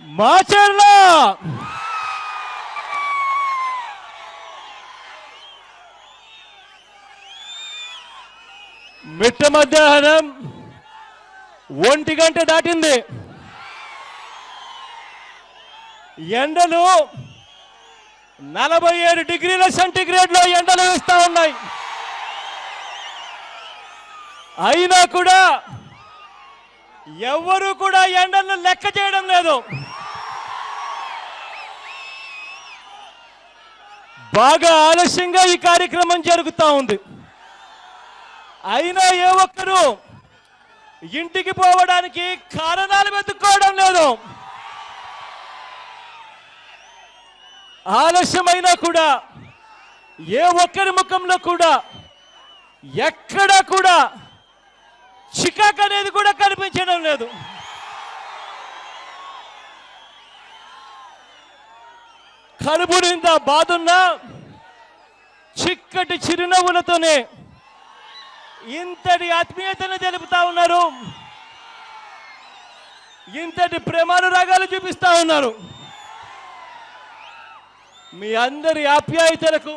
మాచర్ల మిట్ట మధ్యాహ్నం 1 గంట దాటింది. ఎండలు 47 డిగ్రీల సెంటీగ్రేడ్లో ఎండలు వేస్తా ఉన్నాయి. అయినా కూడా ఎవరు కూడా ఎండలను లెక్క చేయడం లేదు. బాగా ఆలస్యంగా ఈ కార్యక్రమం జరుగుతూ ఉంది. అయినా ఏ ఒక్కరు ఇంటికి పోవడానికి కారణాలు వెతుక్కోవడం లేదు. ఆలస్యమైనా కూడా ఏ ఒక్కరి ముఖంలో కూడా ఎక్కడా కూడా చికాకు అనేది కూడా కనిపించడం లేదు. కడుపు నిండా బాధున్న చిక్కటి చిరునవ్వులతోనే ఇంతటి ఆత్మీయతను తెలుపుతా ఉన్నారు, ఇంతటి ప్రేమానురాగాలు చూపిస్తా ఉన్నారు. మీ అందరి ఆప్యాయతలకు,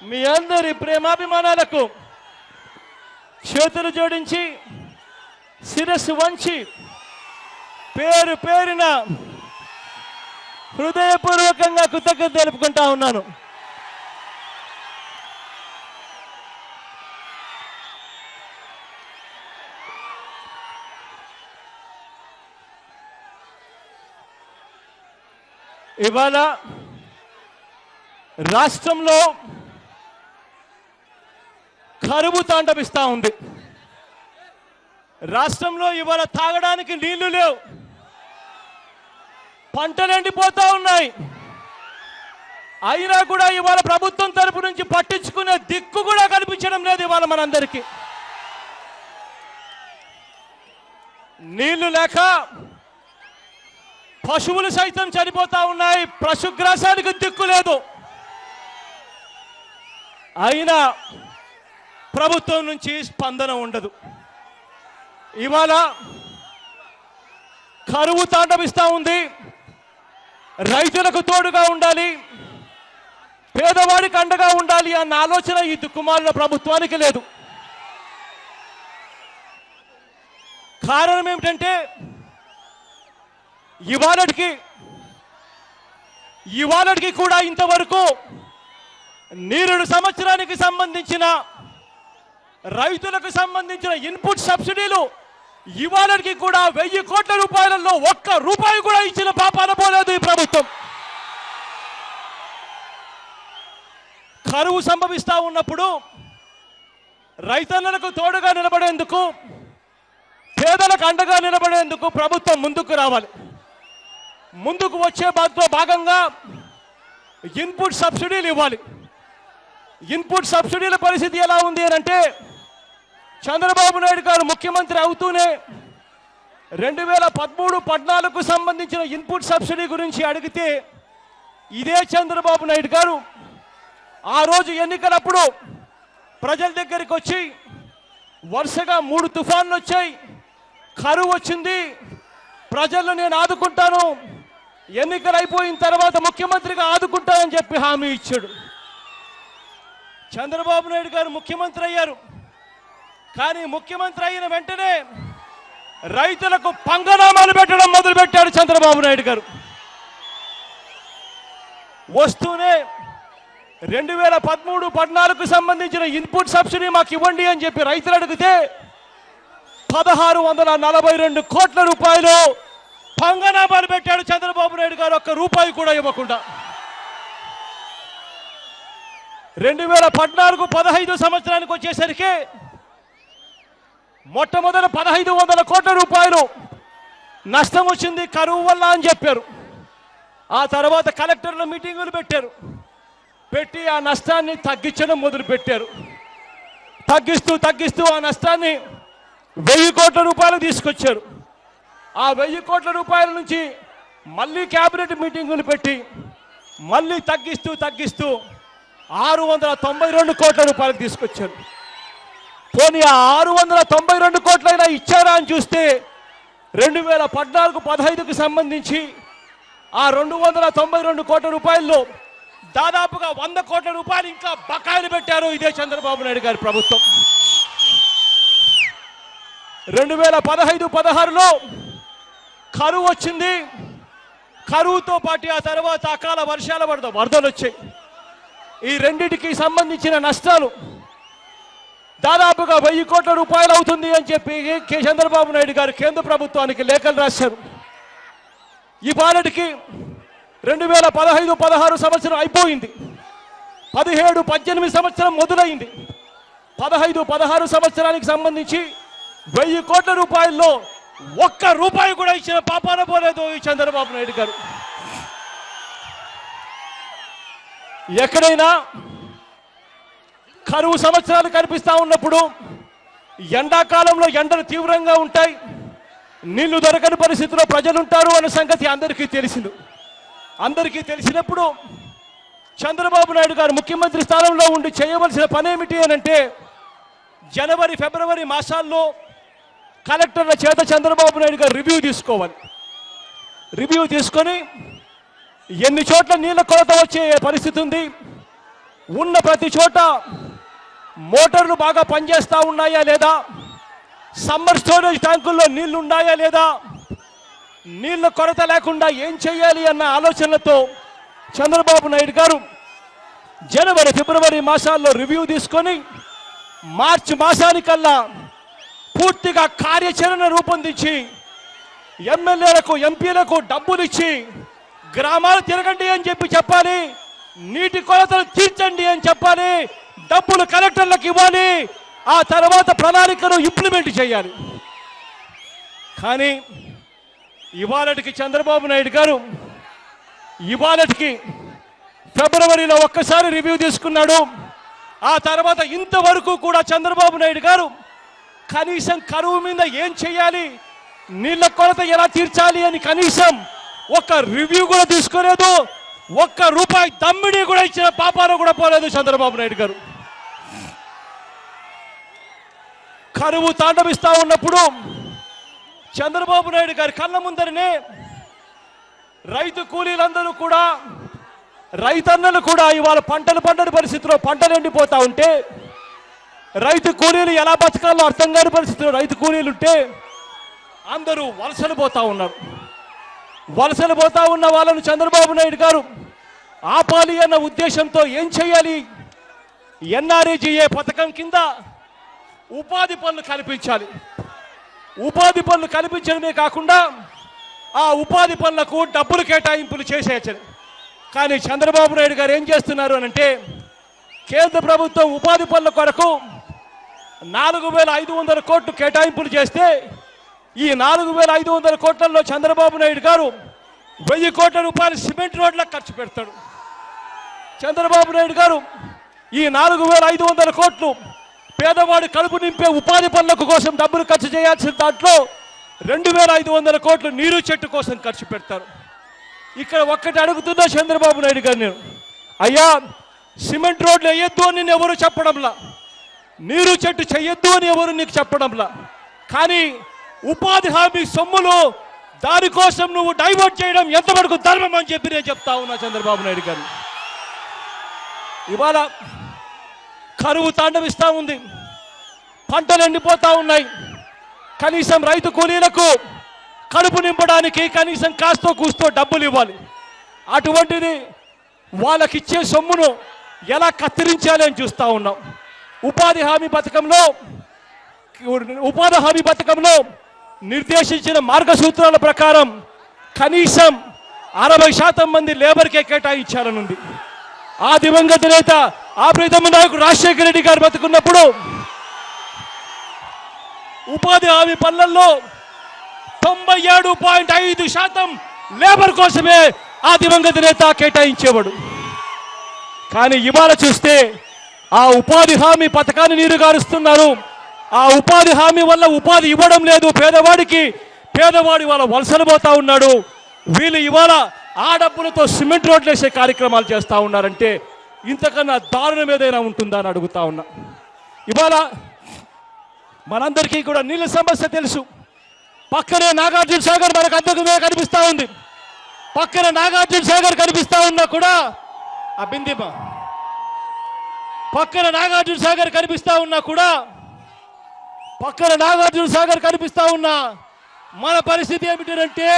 మీ అందరి ప్రేమాభిమానాలకు చేతులు జోడించి శిరస్సు వంచి పేరు పేరున హృదయపూర్వకంగా కృతజ్ఞత తెలుపుకుంటా ఉన్నాను. ఇవాళ రాష్ట్రంలో కరువు తాండవిస్తా ఉంది. రాష్ట్రంలో ఇవాళ తాగడానికి నీళ్లు లేవు, పంటలు ఎండిపోతా ఉన్నాయి. అయినా కూడా ఇవాళ ప్రభుత్వం తరపు నుంచి పట్టించుకునే దిక్కు కూడా కనిపించడం లేదు. ఇవాళ మనందరికీ నీళ్లు లేక పశువులు సైతం చనిపోతా ఉన్నాయి. పశుగ్రాసానికి దిక్కు లేదు. అయినా ప్రభుత్వం నుంచి స్పందన ఉండదు. ఇవాళ కరువు తాండవిస్తా ఉంది. రైతులకు తోడుగా ఉండాలి, పేదవాడికి అండగా ఉండాలి అన్న ఆలోచన ఈ దిక్కుమాలిన ప్రభుత్వానికి లేదు. కారణం ఏమిటంటే ఇవాళకి కూడా ఇంతవరకు నీరుడు సంవత్సరానికి సంబంధించిన రైతులకు సంబంధించిన ఇన్పుట్ సబ్సిడీలు ఇవాళకి కూడా 1000 కోట్ల రూపాయలలో 1 రూపాయి కూడా ఇచ్చిన పాపాన పోలేదు ఈ ప్రభుత్వం. కరువు సంభవిస్తా ఉన్నప్పుడు రైతన్నలకు తోడుగా నిలబడేందుకు, పేదలకు అండగా నిలబడేందుకు ప్రభుత్వం ముందుకు రావాలి. ముందుకు వచ్చే భాగంగా ఇన్పుట్ సబ్సిడీలు ఇవ్వాలి. ఇన్పుట్ సబ్సిడీల పరిస్థితి ఎలా ఉంది అని అంటే, చంద్రబాబు నాయుడు గారు ముఖ్యమంత్రి అవుతూనే 2013-14కు సంబంధించిన ఇన్పుట్ సబ్సిడీ గురించి అడిగితే ఇదే చంద్రబాబు నాయుడు గారు ఆ రోజు ఎన్నికలప్పుడు ప్రజల దగ్గరికి వచ్చి వరుసగా 3 తుఫాన్లు వచ్చాయి, కరువు వచ్చింది, ప్రజలను నేను ఆదుకుంటాను, ఎన్నికలు అయిపోయిన తర్వాత ముఖ్యమంత్రిగా ఆదుకుంటానని చెప్పి హామీ ఇచ్చాడు. చంద్రబాబు నాయుడు గారు ముఖ్యమంత్రి అయ్యారు. కానీ ముఖ్యమంత్రి అయిన వెంటనే రైతులకు పంగనామాలు పెట్టడం మొదలుపెట్టాడు చంద్రబాబు నాయుడు గారు. వస్తూనే 2013-14కు సంబంధించిన ఇన్పుట్ సబ్సిడీ మాకు ఇవ్వండి అని చెప్పి రైతులు అడిగితే 1642 కోట్ల రూపాయలు పంగనామాలు పెట్టాడు చంద్రబాబు నాయుడు గారు, 1 రూపాయి కూడా ఇవ్వకుండా. 2014-15 సంవత్సరానికి వచ్చేసరికి మొట్టమొదటి 1500 కోట్ల రూపాయలు నష్టం వచ్చింది కరువు వల్ల అని చెప్పారు. ఆ తర్వాత కలెక్టర్ల మీటింగులు పెట్టి ఆ నష్టాన్ని తగ్గించడం మొదలుపెట్టారు. తగ్గిస్తూ ఆ నష్టాన్ని 1000 కోట్ల రూపాయలు తీసుకొచ్చారు. ఆ 1000 కోట్ల రూపాయల నుంచి మళ్ళీ క్యాబినెట్ మీటింగులు పెట్టి మళ్ళీ తగ్గిస్తూ 692 కోట్ల రూపాయలు తీసుకొచ్చారు. పోనీ ఆ 692 కోట్లైనా ఇచ్చారా అని చూస్తే 2014-15కు సంబంధించి ఆ 292 కోట్ల రూపాయల్లో దాదాపుగా 100 కోట్ల రూపాయలు ఇంకా బకాయిలు పెట్టారు ఇదే చంద్రబాబు నాయుడు గారి ప్రభుత్వం. 2015-16లో కరువు వచ్చింది. కరువుతో పాటు ఆ తర్వాత అకాల వర్షాల వరదలు వచ్చాయి. ఈ రెండింటికి సంబంధించిన నష్టాలు దాదాపుగా 1000 కోట్ల రూపాయలు అవుతుంది అని చెప్పి చంద్రబాబు నాయుడు గారు కేంద్ర ప్రభుత్వానికి లేఖలు రాశారు. ఇవాళకి 2015-16 సంవత్సరం అయిపోయింది. 17-18 సంవత్సరం మొదలైంది. 15-16 సంవత్సరానికి సంబంధించి 1000 కోట్ల రూపాయల్లో ఒక్క రూపాయి కూడా ఇచ్చిన పాపాన పోలేదు ఈ చంద్రబాబు నాయుడు గారు. ఎక్కడైనా కరువు సంవత్సరాలు కనిపిస్తా ఉన్నప్పుడు, ఎండాకాలంలో ఎండలు తీవ్రంగా ఉంటాయి, నీళ్లు దొరకని పరిస్థితిలో ప్రజలుంటారు అనే సంగతి అందరికీ తెలిసినప్పుడు చంద్రబాబు నాయుడు గారు ముఖ్యమంత్రి స్థానంలో ఉండి చేయవలసిన పనేమిటి అనంటే, జనవరి ఫిబ్రవరి మాసాల్లో కలెక్టర్ల చేత చంద్రబాబు నాయుడు గారు రివ్యూ తీసుకొని ఎన్ని చోట్ల నీళ్ళ కొరత వచ్చే పరిస్థితి ఉంది, ఉన్న ప్రతి చోట మోటార్లు బాగా పనిచేస్తూ ఉన్నాయా లేదా, సమ్మర్ స్టోరేజ్ ట్యాంకుల్లో నీళ్లు ఉన్నాయా లేదా, నీళ్ళ కొరత లేకుండా ఏం చేయాలి అన్న ఆలోచనలతో చంద్రబాబు నాయుడు గారు జనవరి ఫిబ్రవరి మాసాల్లో రివ్యూ తీసుకొని మార్చి మాసానికల్లా పూర్తిగా కార్యాచరణ రూపొందించి ఎమ్మెల్యేలకు ఎంపీలకు డబ్బులు ఇచ్చి గ్రామాలు తిరగండి అని చెప్పాలి, నీటి కొరతలు తీర్చండి అని చెప్పాలి, డబ్బులు కలెక్టర్లకు ఇవ్వాలి, ఆ తర్వాత ప్రణాళికను ఇంప్లిమెంట్ చేయాలి. కానీ ఇవాళకి చంద్రబాబు నాయుడు గారు ఫిబ్రవరిలో ఒక్కసారి రివ్యూ తీసుకున్నాడు. ఆ తర్వాత ఇంతవరకు కూడా చంద్రబాబు నాయుడు గారు కనీసం కరువు మీద ఏం చేయాలి, నీళ్ళ కొరత ఎలా తీర్చాలి అని కనీసం ఒక్క రివ్యూ కూడా తీసుకోలేదు. ఒక్క రూపాయి దమ్మిడి కూడా ఇచ్చిన పాపాన కూడా పోలేదు చంద్రబాబు నాయుడు గారు. కరువు తాండవిస్తా ఉన్నప్పుడు చంద్రబాబు నాయుడు గారి కళ్ళ ముందరనే రైతు కూలీలందరూ కూడా, రైతన్నలు కూడా ఇవాళ పంటలు పండని పరిస్థితిలో పంటలు ఎండిపోతా ఉంటే, రైతు కూలీలు ఎలా బతకాలో అర్థం కాని పరిస్థితిలో రైతు కూలీలుంటే అందరూ వలసలు పోతా ఉన్నారు. వలసలు పోతా ఉన్న వాళ్ళను చంద్రబాబు నాయుడు గారు ఆపాలి అన్న ఉద్దేశంతో ఏం చేయాలి, ఎన్ఆర్ఈజీఏ పథకం కింద ఉపాధి పనులు కల్పించాలి. ఉపాధి పనులు కల్పించడమే కాకుండా ఆ ఉపాధి పనులకు డబ్బులు కేటాయింపులు చేసేయచ్చు. కానీ చంద్రబాబు నాయుడు గారు ఏం చేస్తున్నారు అనంటే, కేంద్ర ప్రభుత్వం ఉపాధి పనుల కొరకు 4500 కోట్లు కేటాయింపులు చేస్తే ఈ 4500 కోట్లలో చంద్రబాబు నాయుడు గారు 1000 కోట్ల రూపాయలు సిమెంట్ రోడ్లకు ఖర్చు పెడతాడు. చంద్రబాబు నాయుడు గారు ఈ 4500 కోట్లు పేదవాడి కడుపు నింపే ఉపాధి పనులకు కోసం డబ్బులు ఖర్చు చేయాల్సిన దాంట్లో 2500 కోట్లు నీరు చెట్టు కోసం ఖర్చు పెడతారు. ఇక్కడ ఒక్కటి అడుగుతున్నా చంద్రబాబు నాయుడు గారు, నేను అయ్యా సిమెంట్ రోడ్లు వేయొద్దు అని నేను ఎవరు చెప్పడంలా, నీరు చెట్టు చెయ్యొద్దు అని ఎవరు నీకు చెప్పడంలా, కానీ ఉపాధి హామీ సొమ్ములు దానికోసం నువ్వు డైవర్ట్ చేయడం ఎంతవరకు ధర్మం అని చెప్పి నేను చెప్తా ఉన్నా చంద్రబాబు నాయుడు గారు. ఇవాళ కరువు తాండవిస్తూ ఉంది, పంటలు ఎండిపోతా ఉన్నాయి, కనీసం రైతు కూలీలకు కడుపు నింపడానికి కనీసం కాస్తో కూస్తో డబ్బులు ఇవ్వాలి. అటువంటిది వాళ్ళకిచ్చే సొమ్మును ఎలా కత్తిరించాలి అని చూస్తూ ఉన్నాం. ఉపాధి హామీ పథకంలో నిర్దేశించిన మార్గసూత్రాల ప్రకారం కనీసం 60% మంది లేబర్కే కేటాయించాలనుంది. ఆ దివంగత నేత ఆ ప్రీతమ నాయకుడు రాజశేఖర రెడ్డి గారు బతుకున్నప్పుడు ఉపాధి హామీ పనులలో 97.5% లేబర్ కోసమే ఆ దివంగత నేత కేటాయించేవాడు. కానీ ఇవాళ చూస్తే ఆ ఉపాధి హామీ పథకాన్ని నీరుగారుస్తున్నారు. ఆ ఉపాధి హామీ వల్ల ఉపాధి ఇవ్వడం లేదు పేదవాడికి. పేదవాడి వాళ్ళ వలసలు పోతా ఉన్నాడు. వీళ్ళు ఇవాళ ఆ డబ్బులతో సిమెంట్ రోడ్లు వేసే కార్యక్రమాలు చేస్తూ ఉన్నారంటే ఇంతకన్నా దారుణం ఏదైనా ఉంటుందా అని అడుగుతా ఉన్నా. ఇవాళ మనందరికీ కూడా నీళ్ళ సమస్య తెలుసు. పక్కనే నాగార్జున సాగర్ మనకు అద్దెకుమే కనిపిస్తా ఉంది. పక్కన నాగార్జున సాగర్ కనిపిస్తా ఉన్నా కూడా ఆ బిందిమ పక్కన నాగార్జున సాగర్ కనిపిస్తా ఉన్నా కూడా పక్కన నాగార్జున సాగర్ కనిపిస్తా ఉన్నా మన పరిస్థితి ఏమిటంటే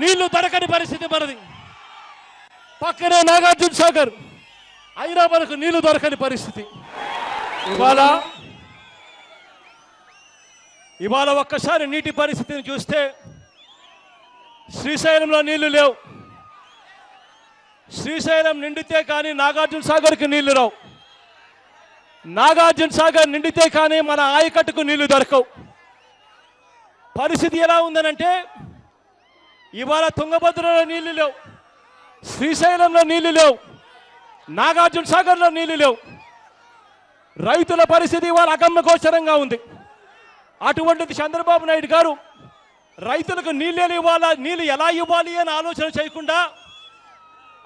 నీళ్లు దొరకని పరిస్థితి మనది. పక్కనే నాగార్జున సాగర్ అయినా మనకు నీళ్లు దొరకని పరిస్థితి. ఇవాళ ఒక్కసారి నీటి పరిస్థితిని చూస్తే శ్రీశైలంలో నీళ్లు లేవు. శ్రీశైలం నిండితే కానీ నాగార్జున సాగర్కి నీళ్లు రావు. నాగార్జున సాగర్ నిండితే కానీ మన ఆయకట్టుకు నీళ్లు దొరకవు. పరిస్థితి ఎలా ఉందనంటే ఇవాళ తుంగభద్రలో నీళ్లు లేవు, శ్రీశైలంలో నీళ్లు లేవు, నాగార్జున సాగర్లో నీళ్లు లేవు. రైతుల పరిస్థితి ఇవాళ అగమ్య గోచరంగా ఉంది. అటువంటిది చంద్రబాబు నాయుడు గారు రైతులకు నీళ్లు ఎలా ఇవ్వాలి అని ఆలోచన చేయకుండా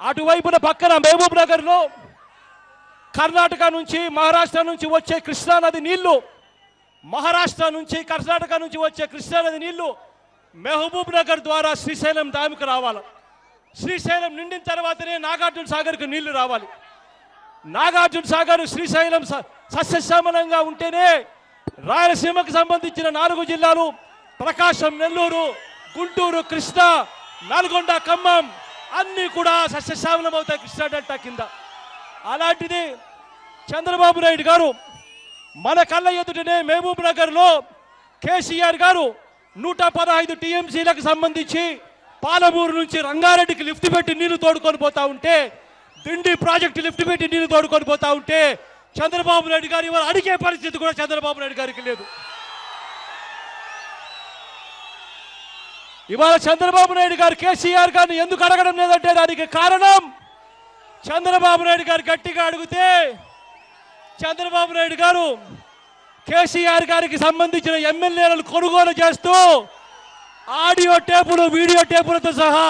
అటువైపున పక్కన మహబూబ్ నగర్లో కర్ణాటక నుంచి మహారాష్ట్ర నుంచి వచ్చే కృష్ణానది నీళ్లు, మహారాష్ట్ర నుంచి కర్ణాటక నుంచి వచ్చే కృష్ణానది నీళ్లు మహబూబ్ నగర్ ద్వారా శ్రీశైలం డ్యామ్కి రావాలి. శ్రీశైలం నిండిన తర్వాతనే నాగార్జున సాగర్కు నీళ్లు రావాలి. నాగార్జున సాగర్ శ్రీశైలం సస్యశ్యామలంగా ఉంటేనే రాయలసీమకు సంబంధించిన 4 జిల్లాలు ప్రకాశం, నెల్లూరు, గుంటూరు, కృష్ణా, నల్గొండ, ఖమ్మం అన్నీ కూడా సస్యశ్యామలం అవుతాయి కృష్ణా డెల్టా కింద. అలాంటిది చంద్రబాబు నాయుడు గారు మన కళ్ళ ఎదుటనే మహబూబ్ నగర్లో కేసీఆర్ గారు 115 టీఎంసీలకు సంబంధించి పాలమూరు నుంచి రంగారెడ్డికి లిఫ్ట్ పెట్టి నీళ్లు తోడుకొని పోతా ఉంటే, దిండి ప్రాజెక్టు లిఫ్ట్ పెట్టి నీళ్లు తోడుకొని పోతా ఉంటే చంద్రబాబు నాయుడు గారు ఇవాళ అడిగే పరిస్థితి కూడా చంద్రబాబు నాయుడు గారికి లేదు. ఇవాళ చంద్రబాబు నాయుడు గారు కేసీఆర్ గారిని ఎందుకు అడగడం లేదంటే దానికి కారణం చంద్రబాబు నాయుడు గారు గట్టిగా అడిగితే చంద్రబాబు నాయుడు గారు కేసీఆర్ గారికి సంబంధించిన ఎమ్మెల్యేలను కొనుగోలు చేస్తూ ఆడియో టేపులు, వీడియో టేపులతో సహా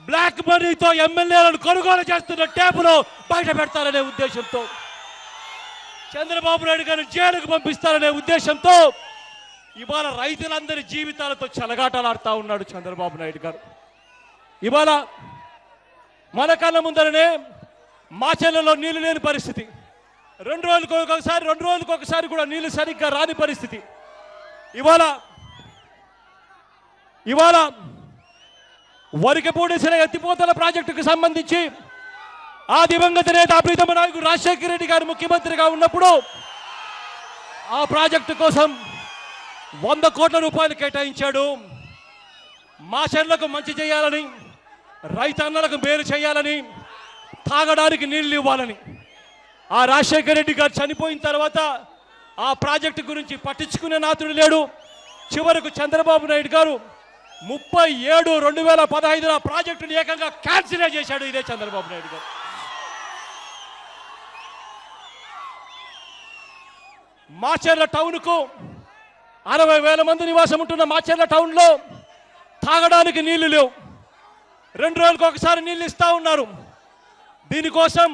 బ్లాక్ మనీతో ఎమ్మెల్యేలను కొనుగోలు చేస్తున్న టేపులు బయట పెడతారనే ఉద్దేశంతో, చంద్రబాబు నాయుడు గారిని జైలుకు పంపిస్తారనే ఉద్దేశంతో ఇవాళ రైతులందరి జీవితాలతో చెలగాటలాడుతూ ఉన్నాడు చంద్రబాబు నాయుడు గారు. ఇవాళ మన కళ్ళ ముందరనే మాచెల్లలో నీళ్లు లేని పరిస్థితి, 2 రోజులకు ఒకసారి కూడా నీళ్లు సరిగ్గా రాని పరిస్థితి. ఇవాళ వరికపూడేసిన ఎత్తిపోతల ప్రాజెక్టుకు సంబంధించి ఆ దివంగత నేత ప్రీతమ నాయకుడు రాజశేఖర రెడ్డి గారు ముఖ్యమంత్రిగా ఉన్నప్పుడు ఆ ప్రాజెక్టు కోసం 100 కోట్ల రూపాయలు కేటాయించాడు. మాచెర్లకు మంచి చేయాలని, రైతన్నలకు మేలు చేయాలని, తాగడానికి నీళ్లు ఇవ్వాలని. ఆ రాజశేఖర రెడ్డి గారు చనిపోయిన తర్వాత ఆ ప్రాజెక్టు గురించి పట్టించుకునే నాతుడు లేడు. చివరకు చంద్రబాబు నాయుడు గారు 37/2015 ఆ ప్రాజెక్టును ఏకంగా క్యాన్సిల్ చేశాడు ఇదే చంద్రబాబు నాయుడు గారు. మాచెర్ల టౌన్కు 60,000 మంది నివాసం ఉంటున్న మాచెర్ల టౌన్లో తాగడానికి నీళ్లు లేవు. 2 రోజులకు ఒకసారి నీళ్లు ఇస్తా ఉన్నారు. దీనికోసం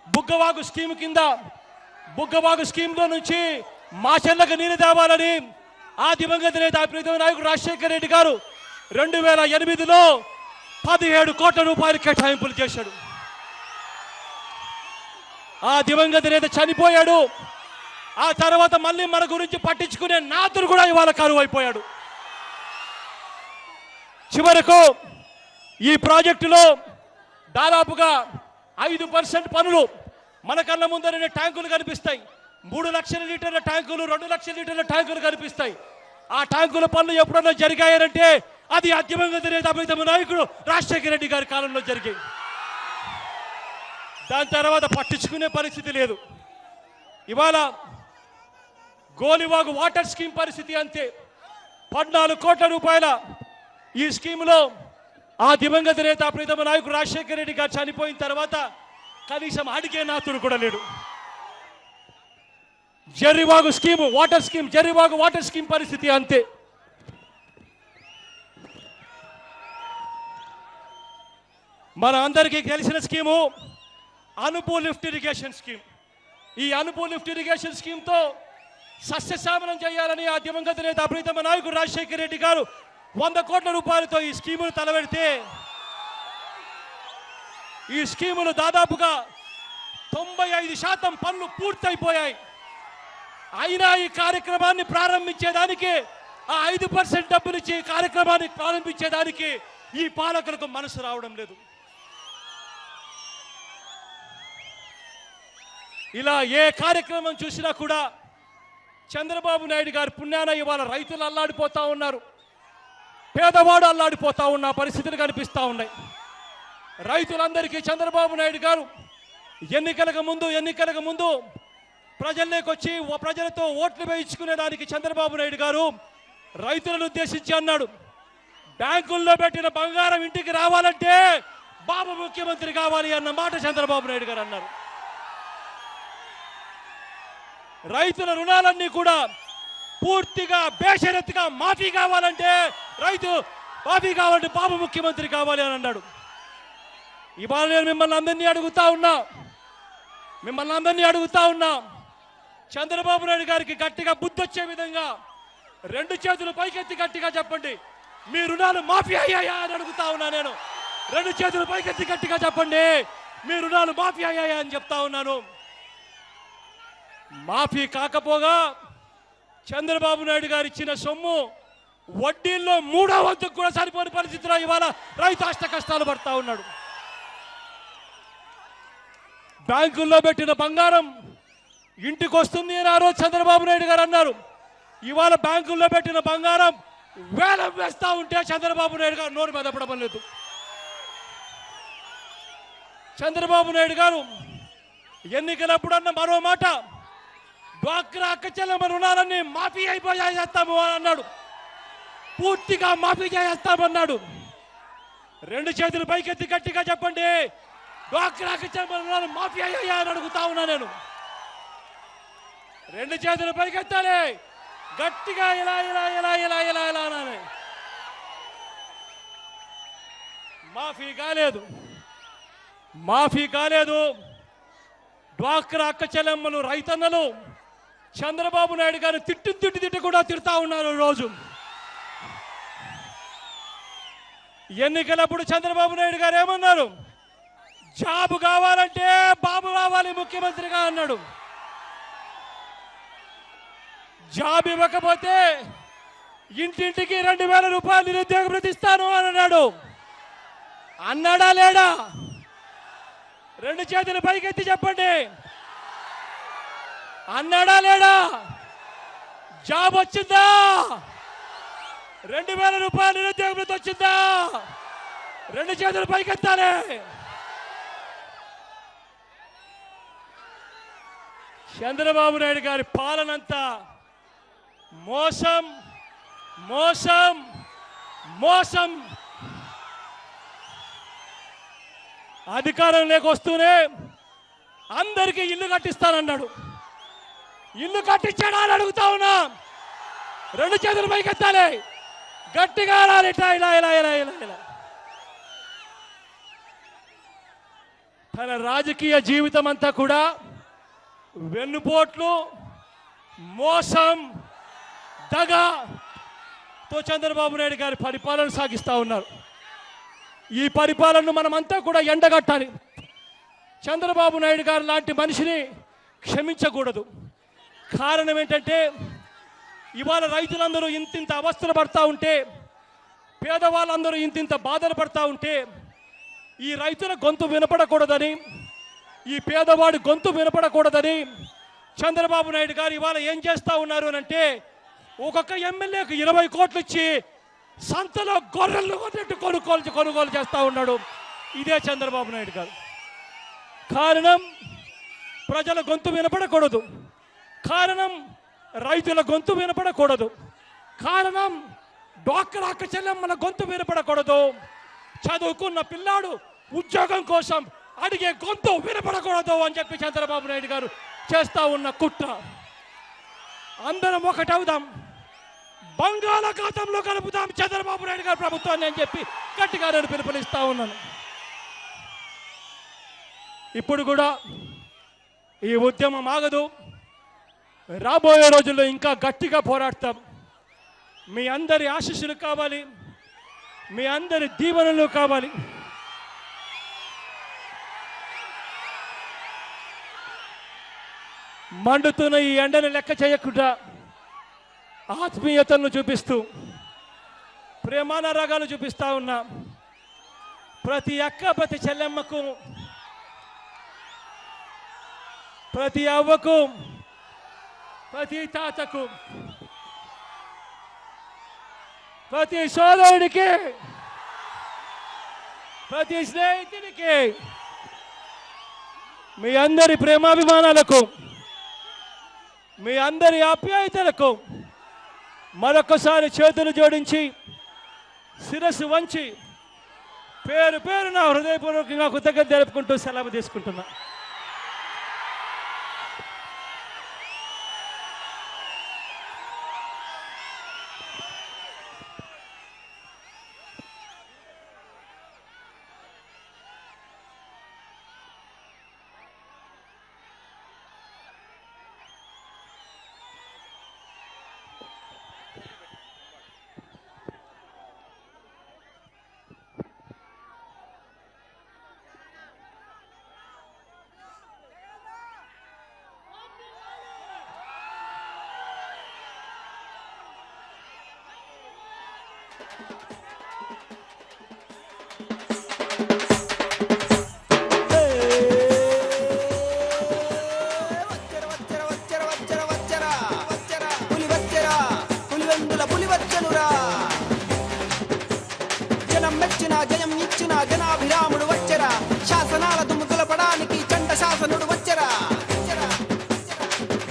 బుగ్గవాగు స్కీమ్ కింద బుగ్గవాగు స్కీమ్లో నుంచి మాచెర్లకు నీళ్లు తేవాలని ఆ దివంగత నేత ప్రీతమ నాయకుడు రాజశేఖర రెడ్డి గారు 2008లో 17 కోట్ల రూపాయలు కేటాయింపులు చేశాడు. ఆ దివంగత నేత చనిపోయాడు. ఆ తర్వాత మళ్ళీ మన గురించి పట్టించుకునే నాతుడు కూడా ఇవాళ కరువు అయిపోయాడు. చివరకు ఈ ప్రాజెక్టులో దాదాపుగా 5% పనులు మన కళ్ళ ముందరనే ట్యాంకులు కనిపిస్తాయి. 3 లక్షల లీటర్ల ట్యాంకులు, 2 లక్షల లీటర్ల ట్యాంకులు కనిపిస్తాయి. ఆ ట్యాంకుల పనులు ఎప్పుడన్నా జరిగాయంటే అది దివంగత నేత ప్రీతమ నాయకుడు రాజశేఖర రెడ్డి గారి కాలంలో జరిగాయి. దాని తర్వాత పట్టించుకునే పరిస్థితి లేదు. ఇవాళ గోలివాగు వాటర్ స్కీమ్ పరిస్థితి అంతే. 14 కోట్ల రూపాయల ఈ స్కీములో ఆ దివంగత నేత ప్రీతమ నాయకుడు రాజశేఖర రెడ్డి గారు చనిపోయిన తర్వాత కనీసం అడిగే నాతుడు కూడా లేడు. జర్రివాగు స్కీమ్, జర్రివాగు వాటర్ స్కీమ్ పరిస్థితి అంతే. మన అందరికీ తెలిసిన స్కీము అనుపు లిఫ్ట్ ఇరిగేషన్ స్కీమ్. ఈ అనుపు లిఫ్ట్ ఇరిగేషన్ స్కీమ్తో సస్యశామనం చేయాలని ఆ దివంగత నేత ప్రీతమ నాయకుడు రాజశేఖర రెడ్డి గారు 100 కోట్ల రూపాయలతో ఈ స్కీమును తలపెడితే ఈ స్కీములు దాదాపుగా 95% పనులు పూర్తయిపోయాయి. అయినా ఈ కార్యక్రమాన్ని ప్రారంభించేదానికి ఆ 5% డబ్బులు ఇచ్చి కార్యక్రమాన్ని ప్రారంభించేదానికి ఈ పాలకులకు మనసు రావడం లేదు. ఇలా ఏ కార్యక్రమం చూసినా కూడా చంద్రబాబు నాయుడు గారి పుణ్యాన ఇవాళ రైతులు అల్లాడిపోతా ఉన్నారు, పేదవాడు అల్లాడిపోతా ఉన్న పరిస్థితులు కనిపిస్తూ ఉన్నాయి. రైతులందరికీ చంద్రబాబు నాయుడు గారు ఎన్నికలకు ముందు ప్రజల్లోకి వచ్చి ప్రజలతో ఓట్లు వేయించుకునేదానికి చంద్రబాబు నాయుడు గారు రైతులను ఉద్దేశించి అన్నాడు, బ్యాంకుల్లో పెట్టిన బంగారం ఇంటికి రావాలంటే బాబు ముఖ్యమంత్రి కావాలి అన్న మాట చంద్రబాబు నాయుడు గారు అన్నారు. రైతుల రుణాలన్నీ కూడా పూర్తిగా బేషరతుగా మాఫీ కావాలంటే బాబు ముఖ్యమంత్రి కావాలి అని అన్నాడు. ఇవాళ నేను మిమ్మల్ని అందరినీ అడుగుతా ఉన్నా చంద్రబాబు నాయుడు గారికి గట్టిగా బుద్ధి వచ్చే విధంగా 2 చేతులు పైకెత్తి గట్టిగా చెప్పండి, మీ రుణాలు మాఫీ అయ్యాయా అని అడుగుతా ఉన్నా. నేను 2 చేతులు పైకెత్తి గట్టిగా చెప్పండి, మీ రుణాలు మాఫీ అయ్యాయా అని చెప్తా ఉన్నాను. మాఫీ కాకపోగా చంద్రబాబు నాయుడు గారు ఇచ్చిన సొమ్ము వడ్డీల్లో 3వ వంతుకు కూడా సరిపోని పరిస్థితిలో ఇవాళ రైతు అష్ట కష్టాలు పడతా ఉన్నాడు. బ్యాంకుల్లో పెట్టిన బంగారం ఇంటికి వస్తుంది అని ఆ రోజు చంద్రబాబు నాయుడు గారు అన్నారు. ఇవాళ బ్యాంకుల్లో పెట్టిన బంగారం వేలం వేస్తా ఉంటే చంద్రబాబు నాయుడు గారు నోరు మెదపడం లేదు. చంద్రబాబు నాయుడు గారు ఎన్నికలప్పుడు అన్న మరో మాట, డ్వాక్రా అక్క చెల్లెమ్మ రుణాలన్నీ మాఫీ చేస్తాము అని అన్నాడు, పూర్తిగా మాఫీ చేస్తామన్నాడు. 2 చేతులు పైకెత్తి గట్టిగా చెప్పండి, డ్వాక్రా అక్క చెల్లెమ్మ రుణాలు మాఫీ అయ్యాయా అని అడుగుతా ఉన్నా నేను. 2 చేతులు పైకెత్తాలి గట్టిగా, ఇలా ఇలా ఇలా ఇలా ఇలా ఇలా అనాలి. మాఫీ కాలేదు. డ్వాక్రా అక్క చెల్లెమ్మలు రైతన్నలు చంద్రబాబు నాయుడు గారు తిట్టి కూడా తిడతా ఉన్నారు. రోజు ఎన్నికలప్పుడు చంద్రబాబు నాయుడు గారు ఏమన్నారు, జాబు కావాలంటే బాబు రావాలి ముఖ్యమంత్రిగా అన్నాడు. జాబ్ ఇవ్వకపోతే ఇంటింటికి 2000 రూపాయలు నిరుద్యోగ భృతి ఇస్తాను అని అన్నాడు. అన్నాడా లేడా? 2 చేతులు పైకెత్తి చెప్పండి, అన్నాడా లేడా? జాబ్ వచ్చిందా? 2000 రూపాయలు నిరుద్యోగ భృతి వచ్చిందా? 2 చేతులు పైకెత్తాలి. చంద్రబాబు నాయుడు గారి పాలనంతా మోసం మోసం మోసం. అధికారంలోకి వస్తూనే అందరికీ ఇల్లు కట్టిస్తానన్నాడు. ఇల్లు కట్టించాడా అని అడుగుతా ఉన్నా. 2 చేతులు పైకెత్తాలి గట్టిగా అనాలి, ఇలా ఇలా ఇలా ఇలా ఇలా. తన రాజకీయ జీవితం అంతా కూడా వెన్నుపోట్లు, మోసం, దగతో చంద్రబాబు నాయుడు గారి పరిపాలన సాగిస్తూ ఉన్నారు. ఈ పరిపాలనను మనమంతా కూడా ఎండగట్టాలి. చంద్రబాబు నాయుడు గారు లాంటి మనిషిని క్షమించకూడదు. కారణం ఏంటంటే ఇవాళ రైతులందరూ ఇంతింత అవస్థలు పడతా ఉంటే, పేదవాళ్ళందరూ ఇంతింత బాధలు పడతా ఉంటే ఈ రైతుల గొంతు వినపడకూడదని, ఈ పేదవాడి గొంతు వినపడకూడదని చంద్రబాబు నాయుడు గారు ఇవాళ ఏం చేస్తా ఉన్నారు అని అంటే, ఒక్కొక్క ఎమ్మెల్యేకు 20 కోట్లు ఇచ్చి సంతలో గొర్రెలు కొన్నట్టు కొనుగోలు చేస్తా ఉన్నాడు. ఇదే చంద్రబాబు నాయుడు గారు. కారణం ప్రజల గొంతు వినపడకూడదు, కారణం రైతుల గొంతు వినపడకూడదు, కారణం డ్వాక్రా అక్క చెల్లెమ్మల గొంతు వినపడకూడదు, చదువుకున్న పిల్లాడు ఉద్యోగం కోసం అడిగే గొంతు వినపడకూడదు అని చెప్పి చంద్రబాబు నాయుడు గారు చేస్తా ఉన్న కుట్ర. అందరం ఒకటవుదాం, బంగాళాఖాతంలో కలుపుతాం చంద్రబాబు నాయుడు గారి ప్రభుత్వాన్ని అని చెప్పి గట్టిగా నేను పిలుపునిస్తా ఉన్నాను. ఇప్పుడు కూడా ఈ ఉద్యమం ఆగదు. రాబోయే రోజుల్లో ఇంకా గట్టిగా పోరాడతాం. మీ అందరి ఆశీస్సులు కావాలి, మీ అందరి దీవెనలు కావాలి. మండుతున్న ఈ ఎండను లెక్క చేయకుండా ఆత్మీయతను చూపిస్తూ ప్రేమానురాగాలు చూపిస్తా ఉన్నా ప్రతి అక్క, ప్రతి చెల్లెమ్మకు, ప్రతి అవ్వకు, ప్రతి తాతకు, ప్రతి సోదరుడికి, ప్రతి స్నేహితుడికి, మీ అందరి ప్రేమాభిమానాలకు, మీ అందరి ఆప్యాయతలకు మరొకసారి చేతులు జోడించి శిరస్సు వంచి పేరు పేరున హృదయపూర్వకంగా కృతజ్ఞత జరుపుకుంటూ సెలవు తీసుకుంటున్నా. జయం ఇచ్చిన జనాభిరాముడు వచ్చరా, శాసనాల దుమ్ముతులపడానికి చండ శాసనుడు వచ్చరా,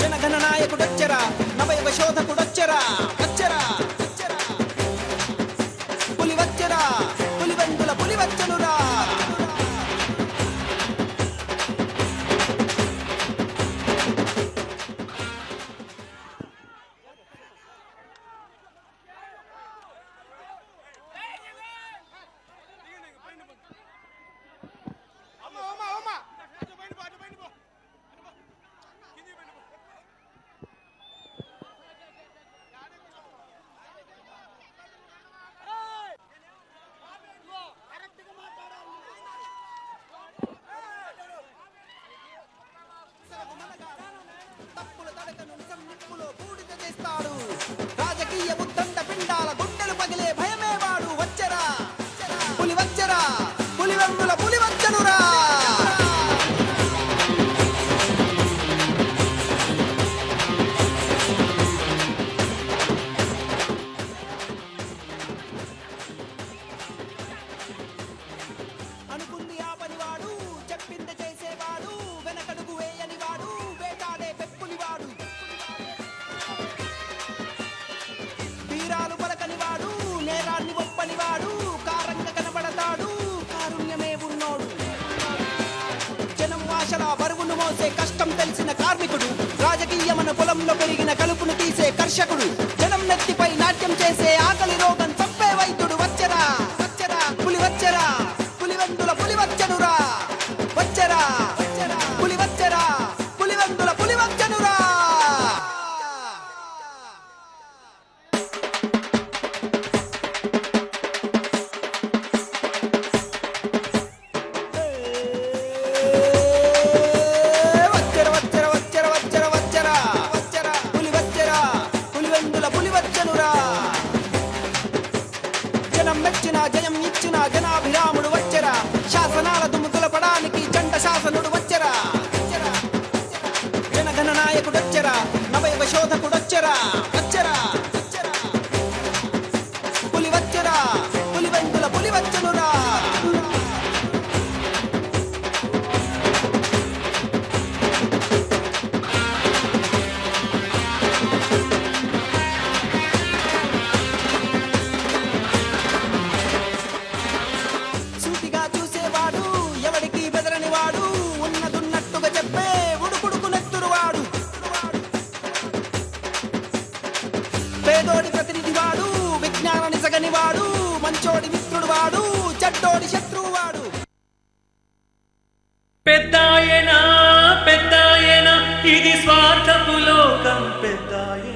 జనగణ నాయకుడు వచ్చరా, నవయుగ శోధకుడు వచ్చరా, వచ్చరా పులి వచ్చరా, పులివెందుల పులి వచ్చనురా. రాజకీయ ఉద్దండ పిండాల గుండెలు పగిలే భయమే వాడు వచ్చరా, పులి వచ్చరా, పులివెందుల పులి వచ్చనురా. అనుకుంది ఆ పనివాడు, చెప్పింది చేసేవాడు, వెనకడుగు వేయని వాడు, వేటాడే పెప్పులివాడు, తీరాలు పలకనివాడు, నేరాన్ని ఒప్పనివాడు, కారంగా కనబడతాడు, కారుణ్యమే ఉన్నోడు. జనం ఆశల బరువును మోసే కష్టం తెలిసిన కార్మికుడు, రాజకీయమన పొలంలో పెరిగిన కలుపును తీసే కర్షకుడు, జనం నెత్తిపై నాట్యం చేసే ఆకలి రోగం చంపే వైద్యుడు వచ్చరా, వచ్చరా పులి వచ్చరా, పులివెందుల పులి వచ్చనురా, వచ్చరా పులి వచ్చరా, పులివెందుల పులి వచ్చనురా. జనం మెచ్చిన జయం ఇచ్చిన జనాభిరాముడు వచ్చరా, శాసనాల దుమ్ముతులపడానికి చండ శాసనుడు వచ్చరా, జనగణ నాయకుడు వచ్చరా, నవయుగ శోధకుడు వచ్చరా, వచ్చరా పులి వచ్చరా, పులివెందుల పులి వచ్చనురా. సూటిగా చూసేవాడు, ఎవడికి బెదరని వాడు, ఉన్నదున్నట్టుగా చెప్పే ఉడుకుడుకు నెత్తురువాడు, పేదోడి ప్రతినిధి వాడు, విజ్ఞాన నిసగని వాడు, మంచోడి మిత్రుడు వాడు, చెడ్డోడి శత్రువు వాడు. పెద్దాయనా పెద్దాయనా ఇది స్వార్థపు లోకం పెద్దాయే